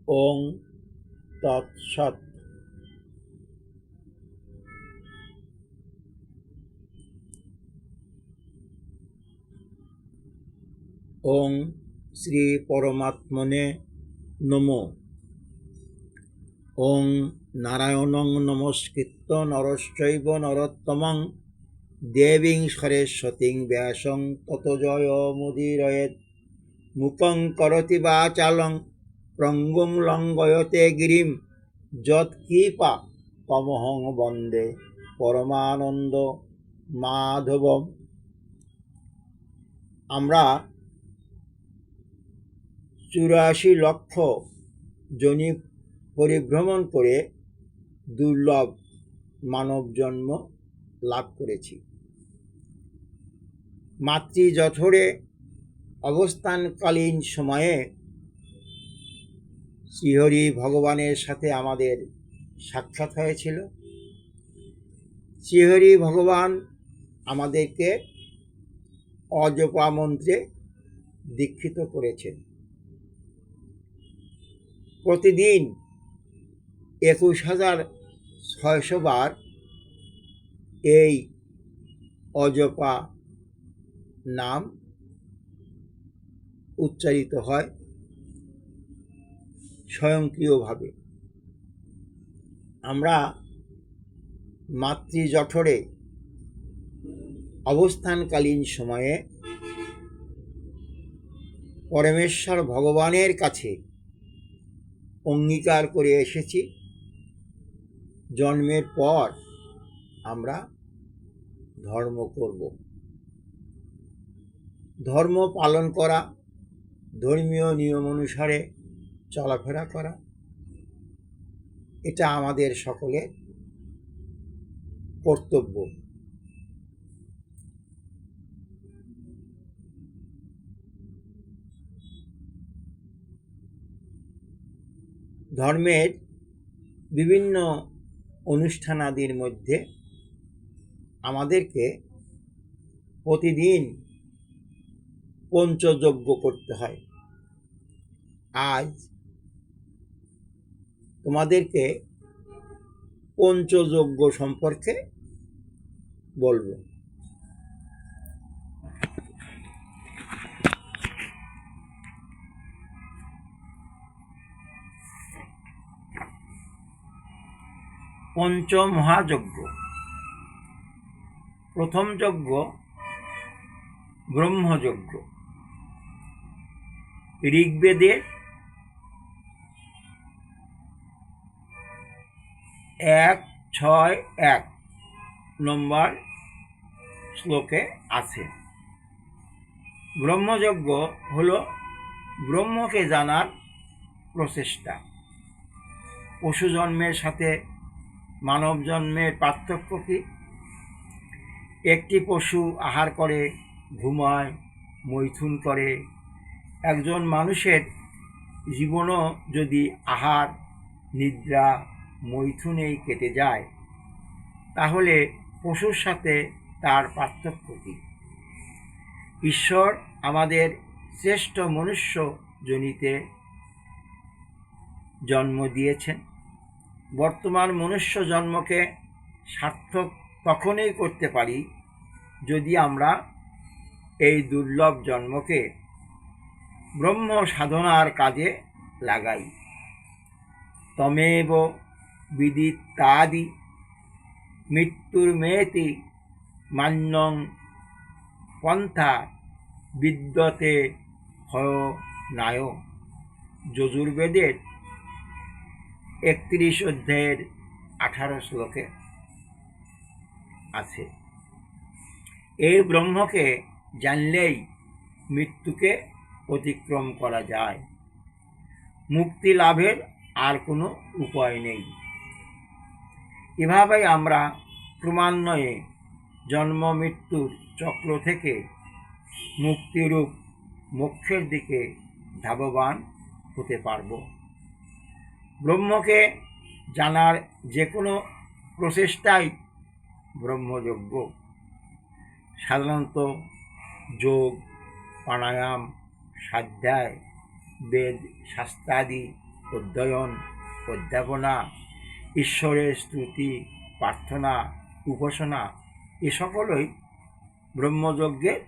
ওং তৎসৎ। ওং শ্রী পরমাত্মনে নমো। ওং নারায়ণং নমস্কৃত্য নরশ্চৈব নরোত্তমং দেবীং সরস্বতীং ব্যাসং ততো জয়মুদীরয়েৎ। মুখং করোতি বাচালং পঙ্গুং লঙ্ঘয়তে গিরিম যৎকৃপা তমহং বন্দে পরমানন্দ মাধবম। আমরা 84 লক্ষ যোনি পরিভ্রমণ করে দুর্লভ মানব জন্ম লাভ করেছি। মাতৃ জঠরে অবস্থানকালীন সময়ে শ্রীহরি ভগবানের সাথে আমাদের সাক্ষাৎ হয়েছিল। শ্রীহরি ভগবান আমাদেরকে অজপা মন্ত্রে দীক্ষিত করেছেন। প্রতিদিন 21,600 বার এই অজপা নাম উচ্চারিত হয় স্বয়ংক্রিয়ভাবে। আমরা মাতৃ জঠরে অবস্থানকালীন সময়ে পরমেশ্বর ভগবানের কাছে অঙ্গীকার করে এসেছি, জন্মের পর আমরা ধর্ম করব। ধর্ম পালন করা, ধর্মীয় নিয়ম অনুসারে চলাফেরা করা, এটা আমাদের সকলের কর্তব্য। ধর্মের বিভিন্ন অনুষ্ঠানাদির মধ্যে আমাদেরকে প্রতিদিন পঞ্চযজ্ঞ করতে হয়। আজ তোমাদেরকে পঞ্চযজ্ঞ সম্পর্কে বলবো। পঞ্চমহাযজ্ঞ। প্রথম যজ্ঞ ব্রহ্মযজ্ঞ। ঋগ্বেদের 161 নম্বর শ্লোকে আছে। ব্রহ্মযজ্ঞ হল ব্রহ্মকে জানার প্রচেষ্টা। পশু জন্মের সাথে মানব জন্মের পার্থক্য কি? একটি পশু আহার করে, ঘুমায়, মৈথুন করে। একজন মানুষের জীবনও যদি আহার, নিদ্রা, মৈথুনেই কেটে যায়, তাহলে পশুর সাথে তার পার্থক্য কি? ঈশ্বর আমাদের শ্রেষ্ঠ মনুষ্য যোনিতে জন্ম দিয়েছেন। বর্তমান মনুষ্য জন্মকে সার্থক তখনই করতে পারি যদি আমরা এই দুর্লভ জন্মকে ব্রহ্ম সাধনার কাজে লাগাই। তমেব বিদিত্তাদি মৃত্যুর্মেতি মান্যং পন্থা বিদ্যতে ভয় নায়। যজুর্বেদের 31 অধ্যায়ের 18 শ্লোকে আছে। এই ব্রহ্মকে জানলেই মৃত্যুকে অতিক্রম করা যায়। মুক্তি লাভের আর কোনো উপায় নেই। এভাবেই আমরা ক্রমান্বয়ে জন্ম মৃত্যুর চক্র থেকে মুক্তিরূপ মোক্ষের দিকে ধাবমান হতে পারব। ব্রহ্মকে জানার যে কোনো প্রচেষ্টাই ব্রহ্মযজ্ঞ। সাধারণত যোগ, প্রাণায়াম, স্বাধ্যায়, বেদ শাস্ত্রাদি অধ্যয়ন, অধ্যাপনা, ঈশ্বরের স্তুতি, প্রার্থনা, উপাসনা এ সকলই ব্রহ্মযজ্ঞের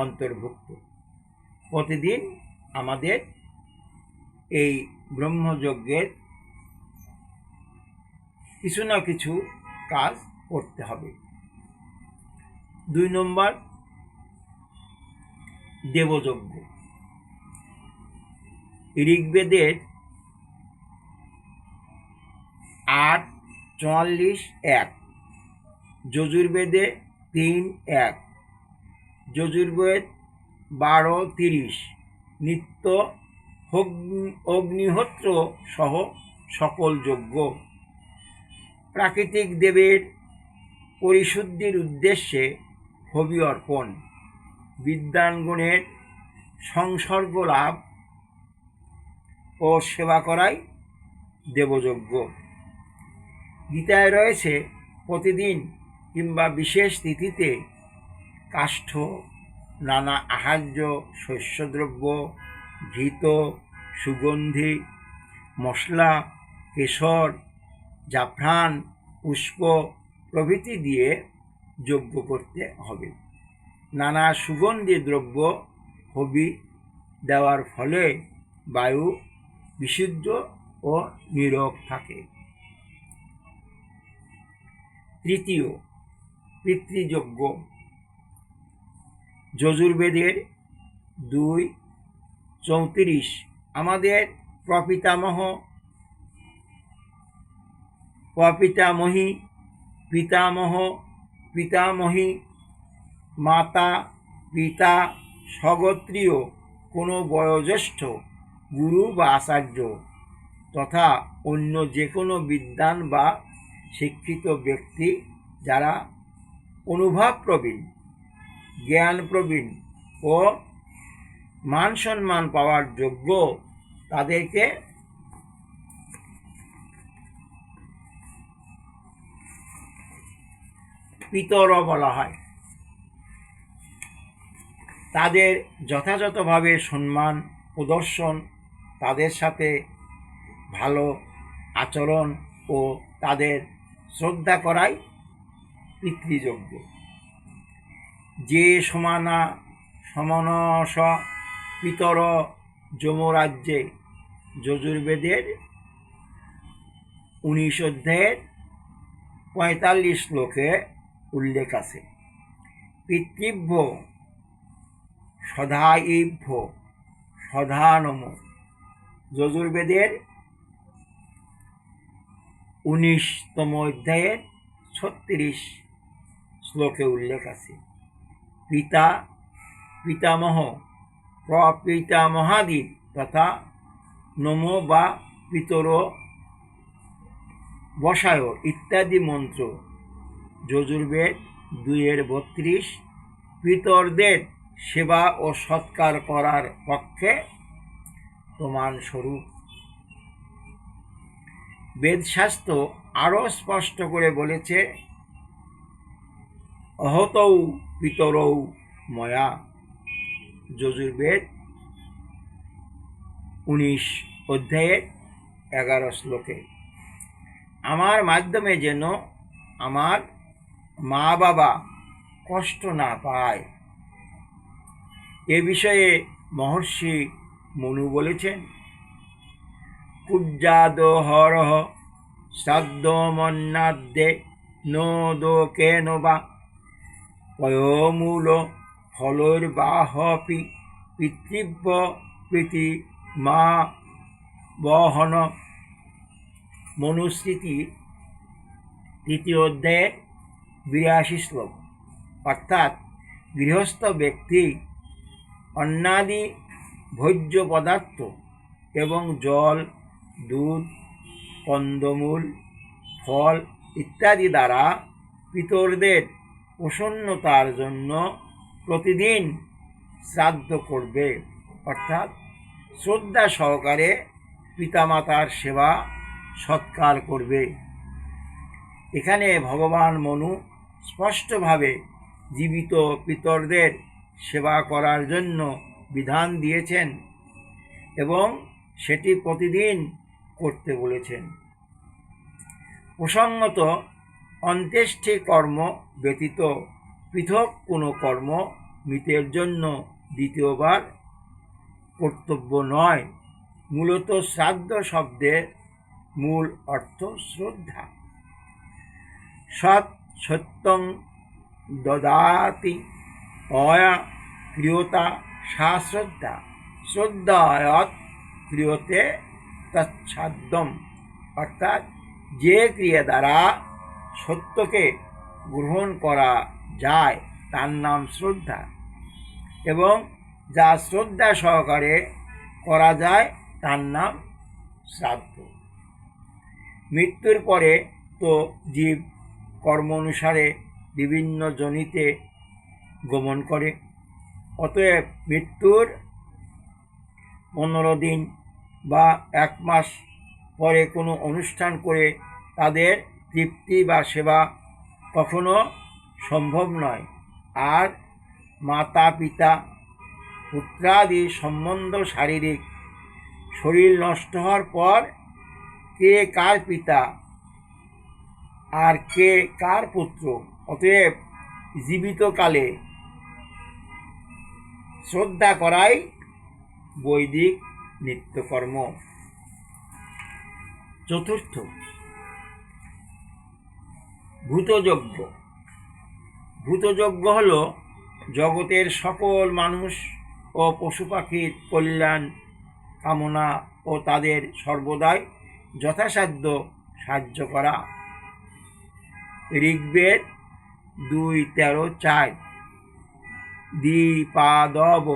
অন্তর্ভুক্ত। প্রতিদিন আমাদের এই ব্রহ্মযজ্ঞের কিছু না কিছু কাজ করতে হবে। 2 নম্বর, দেবযজ্ঞ। ঋগ্বেদের 8:44-1, যজুর্বেদে 3:1, যজুর্বেদ 12:30 নিত্য অগ্নিহোত্র সহ সকল যজ্ঞ প্রাকৃতিক দেবের পরিশুদ্ধির উদ্দেশ্যে হবি অর্পণ, বিদ্যাঙ্গনের সংসর্গ লাভ ও সেবা করাই দেবযজ্ঞ। গীতায় রয়েছে প্রতিদিন কিংবা বিশেষ তিথিতে কাষ্ঠ, নানা আহার্য শস্যদ্রব্য, ঘৃত, সুগন্ধি, মশলা, কেশর, জাফরান, পুষ্প প্রভৃতি দিয়ে যজ্ঞ করতে হবে। নানা সুগন্ধি দ্রব্য হবি দেওয়ার ফলে বায়ু বিশুদ্ধ ও নীরব থাকে। 3, পিতৃযজ্ঞ। যজুর্বেদের 2:34 আমাদের প্রপিতামহী, পিতামহ, পিতামহী, মাতা, পিতা, স্বগোত্রীয় কোনো বয়োজ্যেষ্ঠ গুরু বা আচার্য তথা অন্য যে কোনো বিদ্বান বা শিক্ষিত ব্যক্তি যারা অনুভবপ্রবীণ, জ্ঞানপ্রবীণ ও মান সম্মান পাওয়ার যোগ্য তাদেরকে পিতর বলা হয়। তাদের যথাযথভাবে সম্মান প্রদর্শন, তাদের সাথে ভালো আচরণ ও তাদের শ্রদ্ধা করাই পিতৃযজ্ঞ। যে সমানস পিতর যমরাজ্যে, যজুর্বেদের 19 অধ্যায়ের 45 শ্লোকে উল্লেখ আছে। পিতৃভ্য সদাইভ্য সদানম, যজুর্বেদের 19তম অধ্যায়ের 36 শ্লোকে উল্লেখ আছে। পিতা, পিতামহ, প্রপিতামহাদি তথা নমো বা পিতর বসায় ইত্যাদি মন্ত্র যজুর্বেদ 2:32 পিতরদের সেবা ও সৎকার করার পক্ষে প্রমাণস্বরূপ। বেদশাস্ত্র আরও স্পষ্ট করে বলেছে, অহতৌ পিতরৌ ময়া, যজুর্বেদ 19 অধ্যায়ের 11 শ্লোকে। আমার মাধ্যমে যেন আমার মা বাবা কষ্ট না পায়, এ বিষয়ে মহর্ষি মনু বলেছেন, পূজ্যাদ হরহ শ্রাদ্ধমন্নাদ্যে নোদকেন বা পয়মূল ফলৈর্বাহপি পিতৃব্য প্রীতি মা বহন। মনুস্মৃতি 3 অধ্যায়ে 82 শ্লোক। অর্থাৎ গৃহস্থ ব্যক্তি অন্নাদি ভোজ্য পদার্থ এবং জল, দুধ, কন্দমূল, ফল ইত্যাদি দ্বারা পিতরদের প্রসন্নতার জন্য প্রতিদিন শ্রাদ্ধ করবে, অর্থাৎ শ্রদ্ধা সহকারে পিতামাতার সেবা সৎকার করবে। এখানে ভগবান মনু স্পষ্টভাবে জীবিত পিতরদের সেবা করার জন্য বিধান দিয়েছেন এবং সেটি প্রতিদিন করতে বলেছেন। প্রসঙ্গত অন্ত্যেষ্টি কর্ম ব্যতীত পৃথক কোনো কর্ম মৃতের জন্য দ্বিতীয়বার কর্তব্য নয়। মূলত শ্রাদ্ধ শব্দের মূল অর্থ শ্রদ্ধা। সৎ সত্যং দদাতি অয়া ক্রিয়তা সা শ্রদ্ধা শ্রদ্ধায়ত ক্রিয়তে তচ্ছাদ্যম, অর্থাৎ যে ক্রিয়া দ্বারা সত্যকে গ্রহণ করা যায় তার নাম শ্রদ্ধা, এবং যা শ্রদ্ধা সহকারে করা যায় তার নাম শ্রাদ্ধ। মৃত্যুর পরে তো জীব কর্ম অনুসারে বিভিন্ন যোনিতে গমন করে। অতএব মৃত্যুর 15 দিন বা 1 মাস পরে কোনো অনুষ্ঠান করে তাদের তৃপ্তি বা সেবা কখনো সম্ভব নয়। আর মাতা পিতা পুত্রাদি সম্বন্ধ শারীরিক শরীর নষ্ট হওয়ার পর কে কার পিতা আর কে কার পুত্র, অতএব জীবিতকালে শ্রদ্ধা করাই বৈদিক নিত্যকর্ম। চতুর্থ, ভূতযজ্ঞ। ভূতযজ্ঞ হল জগতের সকল মানুষ ও পশু পাখির কল্যাণ কামনা ও তাদের সর্বদাই যথাসাধ্য সাহায্য করা। ঋগ্বেদ 2:13-4 দ্বিপাদব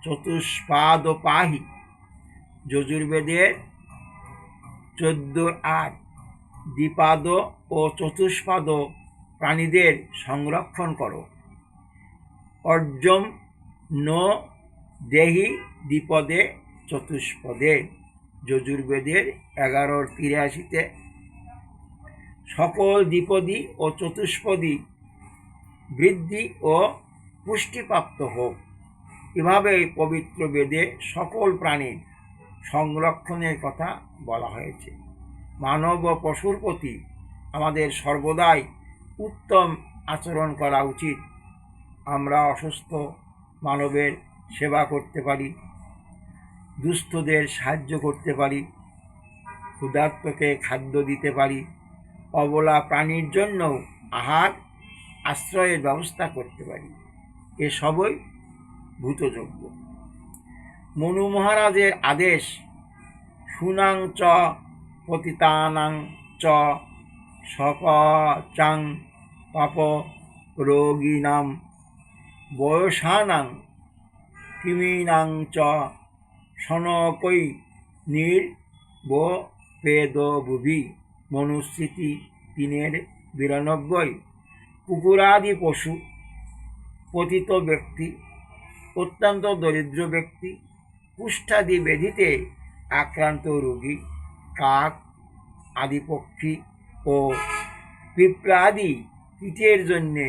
চতুষ্পাদ পাহি, যজুর্বেদের 14:8 দ্বিপাদ ও চতুষ্পাদ প্রাণীদের সংরক্ষণ করো। অর্জম ন দেহি দ্বিপদে চতুষ্পদে, যজুর্বেদের 11:83 সকল দ্বিপদী ও চতুষ্পদী বৃদ্ধি ও পুষ্টিপ্রাপ্ত হোক। এভাবেই পবিত্র বেদে সকল প্রাণীর সংরক্ষণের কথা বলা হয়েছে। মানব ও পশুর প্রতি আমাদের সর্বদাই উত্তম আচরণ করা উচিত। আমরা অসুস্থ মানবের সেবা করতে পারি, দুস্থদের সাহায্য করতে পারি, ক্ষুধার্তকে খাদ্য দিতে পারি, অবলা প্রাণীর জন্যও আহার আশ্রয়ের ব্যবস্থা করতে পারি। এসবই ভূতযজ্ঞ। মনু মহারাজের আদেশ, শুনাং চ পতিতানাং চ সপচাং পাপ রোগিনাম বয়সানাং কৃমিনাং চ সনকৈ নির্বপেদবুভি, মনুস্মৃতি 3:92। কুকুরাদি পশু, পতিত ব্যক্তি, অত্যন্ত দরিদ্র ব্যক্তি, কুষ্ঠাদি ব্যাধিতে আক্রান্ত রোগী, কাক আদি পক্ষী ও পিঁপড়াদি কীটের জন্যে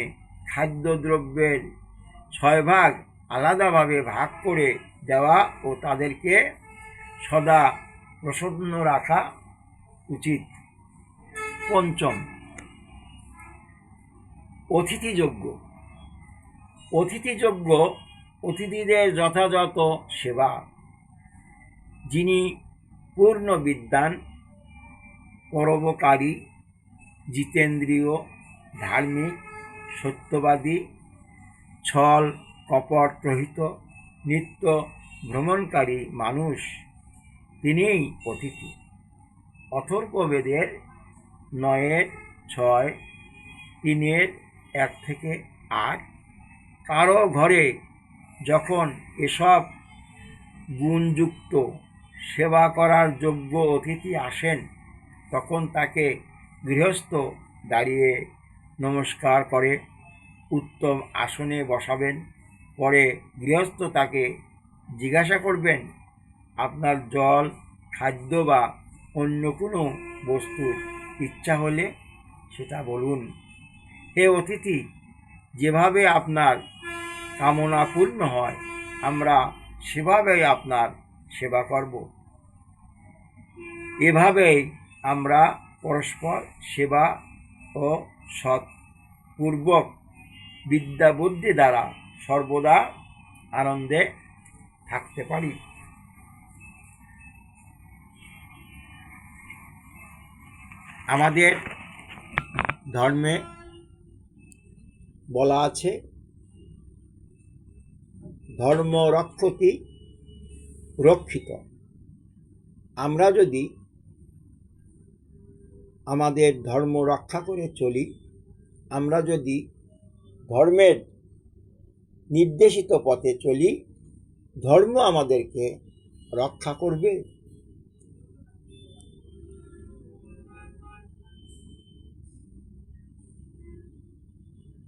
খাদ্যদ্রব্যের 6 ভাগ আলাদাভাবে ভাগ করে দেওয়া ও তাদেরকে সদা প্রসন্ন রাখা উচিত। পঞ্চম, অতিথিযজ্ঞ। অতিথিযজ্ঞ অতিথিদের যথাযথ সেবা। যিনি পূর্ণ বিদ্বান, পরোপকারী, জিতেন্দ্রিয়, ধার্মিক, সত্যবাদী, ছল কপট রহিত, নিত্য ভ্রমণকারী মানুষ, তিনিই অতিথি। অথর্ববেদের 9:6, 3:1-8 কারো ঘরে যখন এসব গুণযুক্ত সেবা করার যোগ্য অতিথি আসেন তখন তাকে গৃহস্থ দাঁড়িয়ে নমস্কার করে উত্তম আসনে বসাবেন। পরে গৃহস্থ তাকে জিজ্ঞাসা করবেন, আপনার জল, খাদ্য বা অন্য কোনো বস্তুর ইচ্ছা হলে সেটা বলুন। হে অতিথি, যেভাবে আপনার কামনা পূর্ণ হয় আমরা সেভাবেই আপনার সেবা করব। এভাবেই আমরা পরস্পর সেবা ও সৎপূর্বক বিদ্যা বুদ্ধি দ্বারা সর্বদা আনন্দে থাকতে পারি। আমাদের ধর্মে বলা আছে, ধর্ম রক্ষতি রক্ষিত। আমরা যদি আমাদের ধর্ম রক্ষা করে চলি, আমরা যদি ধর্মের নির্দেশিত পথে চলি, ধর্ম আমাদেরকে রক্ষা করবে